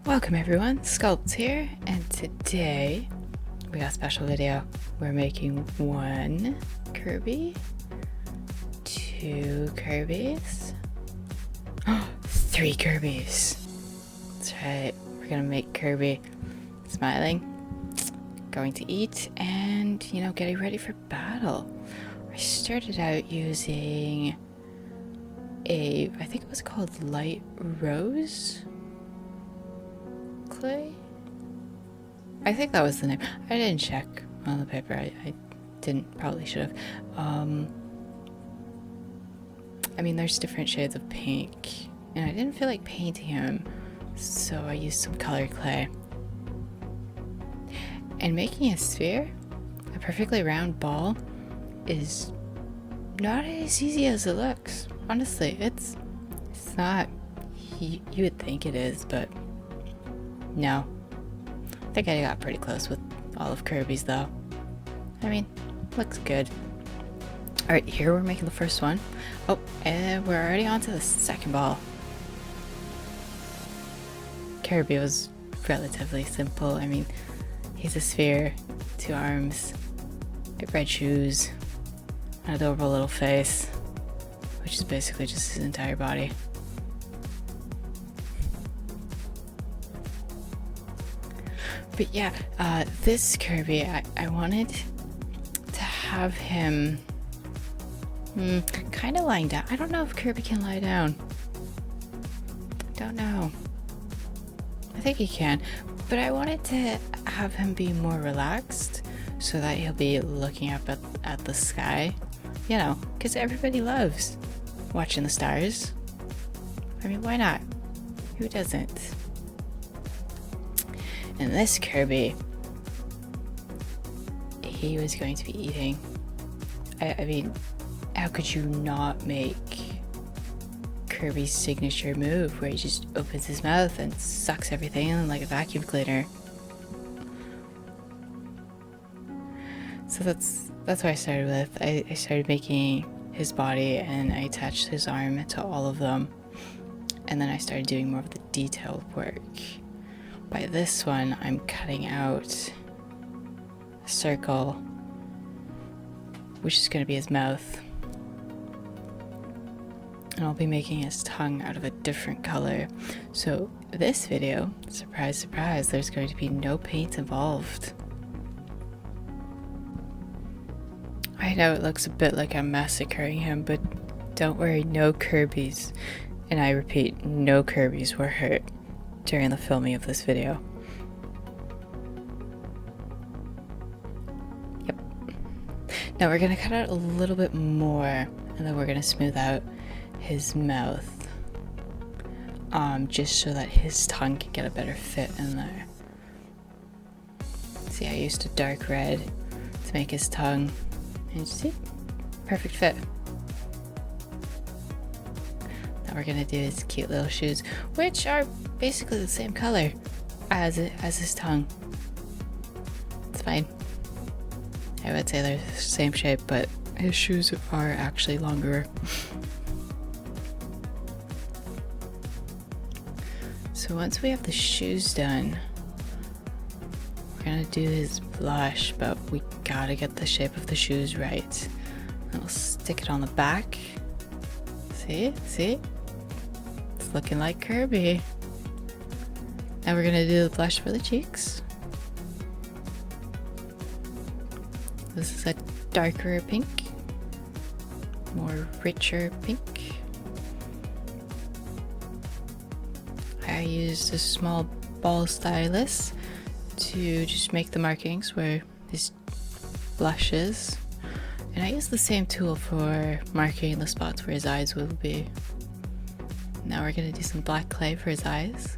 Welcome everyone, Sculpts here, and today we got a special video. We're making one Kirby, two Kirbys, three Kirbys. That's right, we're gonna make Kirby smiling, going to eat, and getting ready for battle. I started out using I think it was called light rose clay? I think that was the name. I didn't check on the paper. I didn't, probably should have. I mean, there's different shades of pink, and I didn't feel like painting him, so I used some colored clay. And making a sphere, a perfectly round ball, is not as easy as it looks. Honestly, it's not. You would think it is, but no. I think I got pretty close with all of Kirby's though. I mean, looks good. Alright, here we're making the first one. Oh, and we're already on to the second ball. Kirby was relatively simple. I mean, he's a sphere, two arms, red shoes, an adorable little face, which is basically just his entire body. But yeah, this Kirby, I wanted to have him kind of lying down. I don't know if Kirby can lie down. Don't know. I think he can. But I wanted to have him be more relaxed so that he'll be looking up at the sky. Because everybody loves watching the stars. I mean, why not? Who doesn't? And this Kirby, he was going to be eating. I mean, how could you not make Kirby's signature move where he just opens his mouth and sucks everything in like a vacuum cleaner? So that's what I started with. I started making his body and I attached his arm to all of them. And then I started doing more of the detailed work. By this one, I'm cutting out a circle, which is going to be his mouth. And I'll be making his tongue out of a different color. So this video, surprise, surprise, there's going to be no paint involved. I know it looks a bit like I'm massacring him, but don't worry, no Kirbys. And I repeat, no Kirbys were hurt during the filming of this video. Yep. Now we're gonna cut out a little bit more and then we're gonna smooth out his mouth. Just so that his tongue can get a better fit in there. See, I used a dark red to make his tongue. And you see? Perfect fit. Now we're gonna do his cute little shoes, which are basically the same color as his tongue. It's fine. I would say they're the same shape, but his shoes are actually longer. So once we have the shoes done, we're gonna do his blush, but we gotta get the shape of the shoes right. Then we'll stick it on the back. See? It's looking like Kirby. Now we're gonna do the blush for the cheeks. This is a darker pink, more richer pink. I used a small ball stylus to just make the markings where this blush is. And I used the same tool for marking the spots where his eyes will be. Now we're gonna do some black clay for his eyes.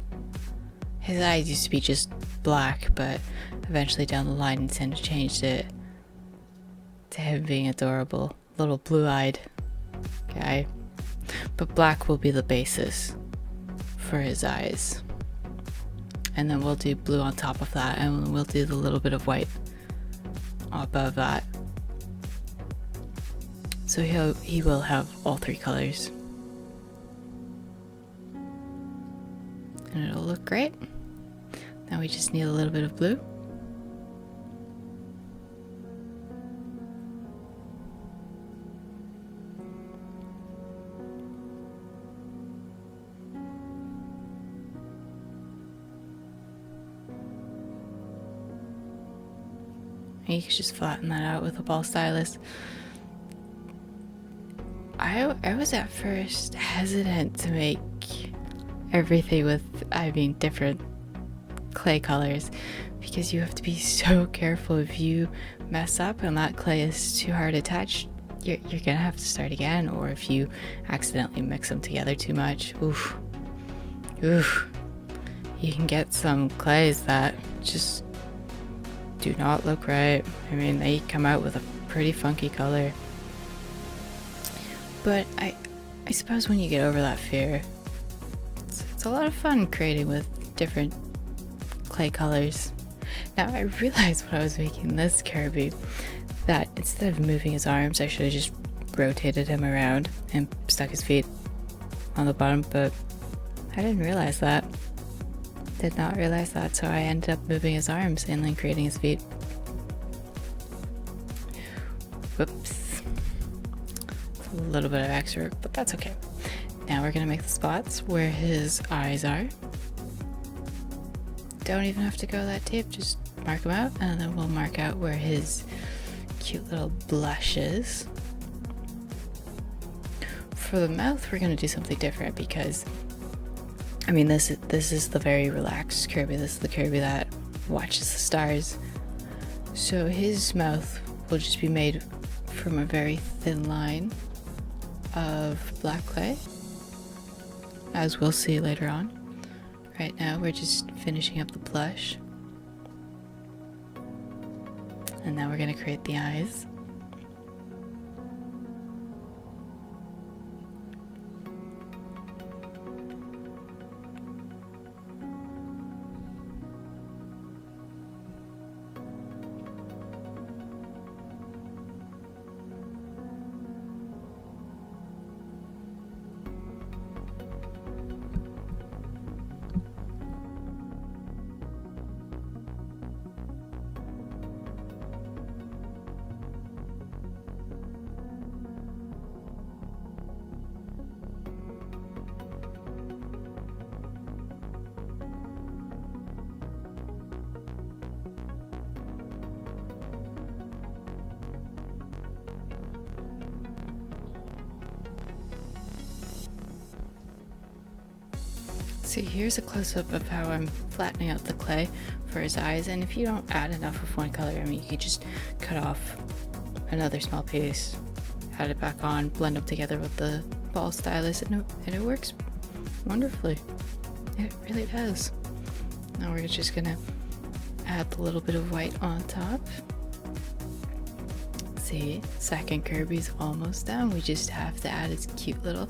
His eyes used to be just black, but eventually down the line Nintendo changed it to him being adorable, little blue-eyed guy. But black will be the basis for his eyes. And then we'll do blue on top of that, and we'll do the little bit of white above that. So he will have all three colors. And it'll look great. Now we just need a little bit of blue. And you can just flatten that out with a ball stylus. I was at first hesitant to make everything with, different clay colors, because you have to be so careful. If you mess up and that clay is too hard to touch, you're gonna have to start again. Or if you accidentally mix them together too much, oof, you can get some clays that just do not look right. I mean, they come out with a pretty funky color. But I suppose when you get over that fear, it's a lot of fun creating with different clay colors. Now, I realized when I was making this Kirby that instead of moving his arms, I should have just rotated him around and stuck his feet on the bottom, but I didn't realize that. Did not realize that, so I ended up moving his arms and then creating his feet. Whoops. A little bit of extra work, but that's okay. Now we're gonna make the spots where his eyes are. Don't even have to go that deep, just mark them out, and then we'll mark out where his cute little blush is. For the mouth, we're gonna do something different because, I mean, this is the very relaxed Kirby. This is the Kirby that watches the stars. So his mouth will just be made from a very thin line of black clay, as we'll see later on. Right now we're just finishing up the blush, and now we're going to create the eyes. So here's a close-up of how I'm flattening out the clay for his eyes, and if you don't add enough of one color, I mean, you could just cut off another small piece, add it back on, blend them together with the ball stylus, and it works wonderfully. It really does. Now we're just gonna add a little bit of white on top. See, second Kirby's almost done. We just have to add his cute little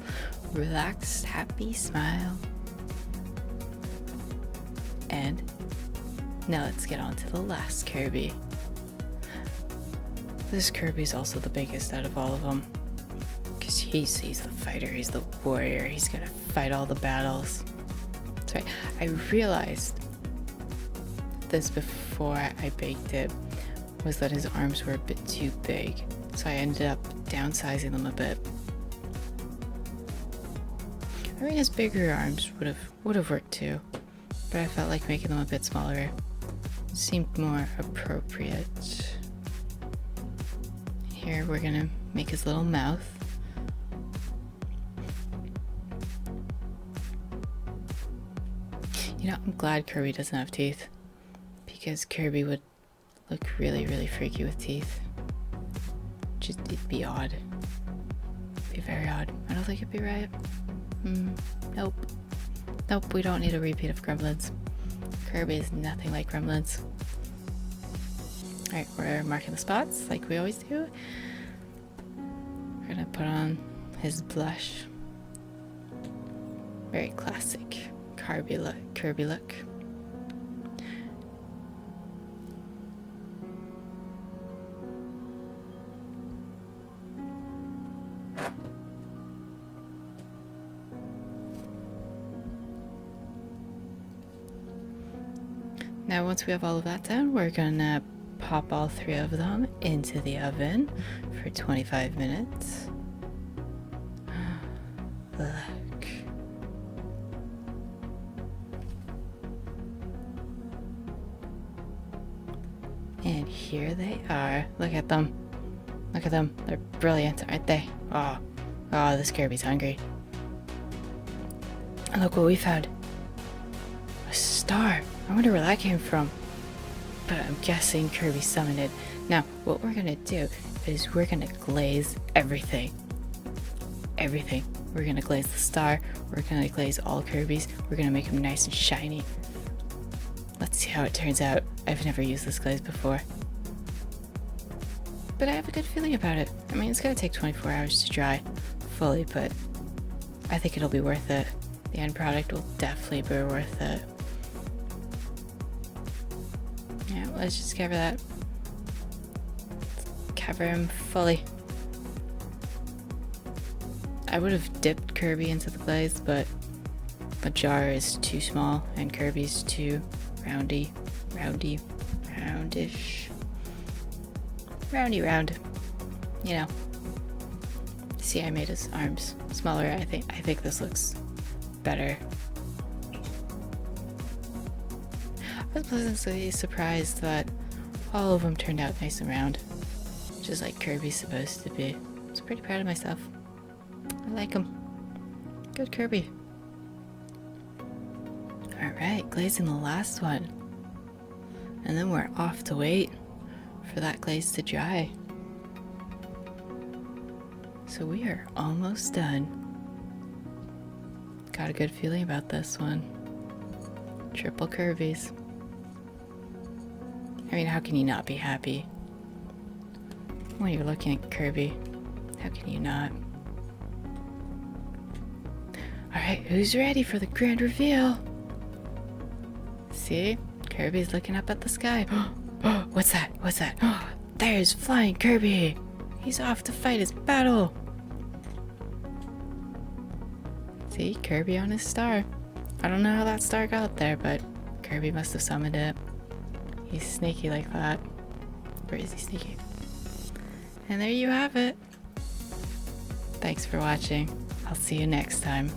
relaxed, happy smile. And now let's get on to the last Kirby. This Kirby's also the biggest out of all of them, because he's the fighter, he's the warrior, he's gonna fight all the battles. That's right, I realized this before I baked it, was that his arms were a bit too big, so I ended up downsizing them a bit. I mean, his bigger arms would have worked too, but I felt like making them a bit smaller seemed more appropriate. Here we're gonna make his little mouth. You know, I'm glad Kirby doesn't have teeth, because Kirby would look really, really freaky with teeth. It'd be odd. It'd be very odd. I don't think it'd be right. Nope. Nope, we don't need a repeat of Gremlins. Kirby is nothing like Gremlins. Alright, we're marking the spots like we always do. We're gonna put on his blush. Very classic Kirby look. Now once we have all of that done, we're gonna pop all 3 of them into the oven for 25 minutes. Look. And here they are. Look at them. Look at them. They're brilliant, aren't they? Oh, this Kirby's hungry. And look what we found. A star. I wonder where that came from. But I'm guessing Kirby summoned it. Now, what we're gonna do is we're gonna glaze everything. Everything. We're gonna glaze the star. We're gonna glaze all Kirbys. We're gonna make them nice and shiny. Let's see how it turns out. I've never used this glaze before. But I have a good feeling about it. I mean, it's gonna take 24 hours to dry fully, but I think it'll be worth it. The end product will definitely be worth it. Yeah, let's just cover that. Cover him fully. I would have dipped Kirby into the glaze, but the jar is too small and Kirby's too roundish. Round. You know. See, I made his arms smaller. I think this looks better. I was pleasantly surprised that all of them turned out nice and round, just like Kirby's supposed to be. I was pretty proud of myself. I like him. Good Kirby. Alright, glazing the last one. And then we're off to wait for that glaze to dry. So we are almost done. Got a good feeling about this one. Triple Kirbys. I mean, how can you not be happy when you're looking at Kirby? How can you not? Alright, who's ready for the grand reveal? See? Kirby's looking up at the sky. What's that? What's that? There's Flying Kirby! He's off to fight his battle! See? Kirby on his star. I don't know how that star got there, but Kirby must have summoned it. He's sneaky like that. Or is he sneaky? And there you have it. Thanks for watching. I'll see you next time.